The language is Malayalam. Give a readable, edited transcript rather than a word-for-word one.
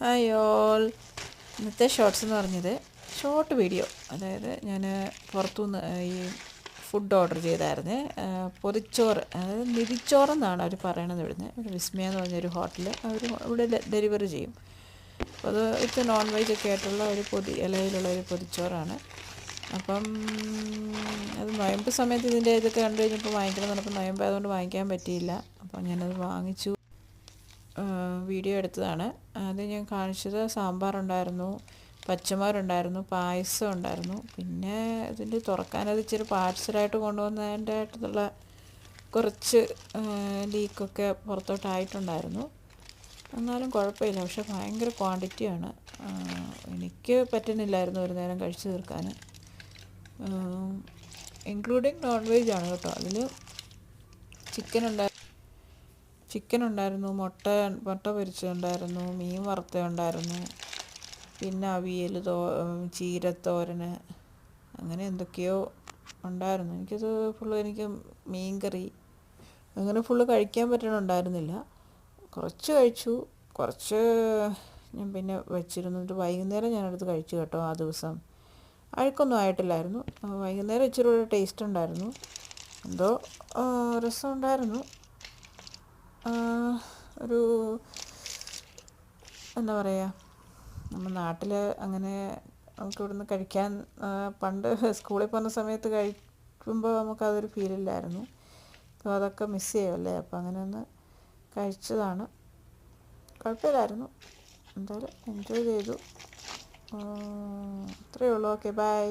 Hi all. ഇന്നത്തെ ഷോർട്സ് എന്ന് പറഞ്ഞത് ഷോർട്ട് വീഡിയോ. അതായത് ഞാൻ പുറത്തുനിന്ന് ഈ ഫുഡ് ഓർഡർ ചെയ്തായിരുന്നേ. പൊതിച്ചോറ്, അതായത് നിരിച്ചോറെന്നാണ് അവർ പറയണത്. ഇവിടെ വിസ്മയ എന്ന് പറഞ്ഞൊരു ഹോട്ടൽ അവർ ഇവിടെ ഡെലിവറി ചെയ്യും. അപ്പോൾ അത് വിത്ത് നോൺ വെജ് ഒക്കെ ആയിട്ടുള്ള ഒരു ഇലയിലുള്ള ഒരു പൊതിച്ചോറാണ്. അപ്പം അത് നൊയമ്പ് സമയത്ത് ഇതിൻ്റെ ഇതൊക്കെ കണ്ടു കഴിഞ്ഞപ്പോൾ വാങ്ങിക്കണം എന്നപ്പോൾ നൊയമ്പ് ആയതുകൊണ്ട് വാങ്ങിക്കാൻ പറ്റിയില്ല. അപ്പോൾ ഞാനത് വാങ്ങിച്ചു, വീഡിയോ എടുത്തതാണ്. അത് ഞാൻ കാണിച്ചത് സാമ്പാറുണ്ടായിരുന്നു, പച്ചമോരുണ്ടായിരുന്നു, പായസം ഉണ്ടായിരുന്നു. പിന്നെ ഇതിൻ്റെ തുറക്കാനത് ഇച്ചിരി പാർസലായിട്ട് കൊണ്ടുവന്നതിൻ്റെ ആയിട്ടുള്ള കുറച്ച് ലീക്കൊക്കെ പുറത്തോട്ടായിട്ടുണ്ടായിരുന്നു. എന്നാലും കുഴപ്പമില്ല. പക്ഷെ ഭയങ്കര ക്വാണ്ടിറ്റിയാണ്. എനിക്ക് പറ്റുന്നില്ലായിരുന്നു ഒരു നേരം കഴിച്ചു തീർക്കാൻ. ഇൻക്ലൂഡിങ് നോൺ വെജ് ആണ് കേട്ടോ. അതിൽ ചിക്കൻ ഉണ്ടായിരുന്നു, മുട്ട പൊരിച്ചതുണ്ടായിരുന്നു, മീൻ വറുത്തതുണ്ടായിരുന്നു, പിന്നെ അവിയൽ, ചീരത്തോരന്, അങ്ങനെ എന്തൊക്കെയോ ഉണ്ടായിരുന്നു. എനിക്ക് മീൻ കറി അങ്ങനെ ഫുള്ള് കഴിക്കാൻ പറ്റണുണ്ടായിരുന്നില്ല. കുറച്ച് കഴിച്ചു, കുറച്ച് ഞാൻ പിന്നെ വെച്ചിരുന്നിട്ട് വൈകുന്നേരം ഞാനെടുത്ത് കഴിച്ചു കേട്ടോ. ആ ദിവസം അഴുക്കൊന്നും ആയിട്ടില്ലായിരുന്നു. വൈകുന്നേരം ഇച്ചിരി കൂടെ ടേസ്റ്റ് ഉണ്ടായിരുന്നു, എന്തോ രസമുണ്ടായിരുന്നു. ഒരു എന്താ പറയുക, നമ്മുടെ നാട്ടിൽ അങ്ങനെ നമുക്ക് ഇവിടുന്ന് കഴിക്കാൻ പണ്ട് സ്കൂളിൽ പോകുന്ന സമയത്ത് കഴിക്കുമ്പോൾ നമുക്കതൊരു ഫീലില്ലായിരുന്നു. അപ്പോൾ അതൊക്കെ മിസ് ചെയ്യുമല്ലേ. അപ്പോൾ അങ്ങനെ ഒന്ന് കഴിച്ചതാണ്. കുഴപ്പമില്ലായിരുന്നു. എന്തായാലും എൻജോയ് ചെയ്തു. അത്രയേ ഉള്ളൂ. Okay, by.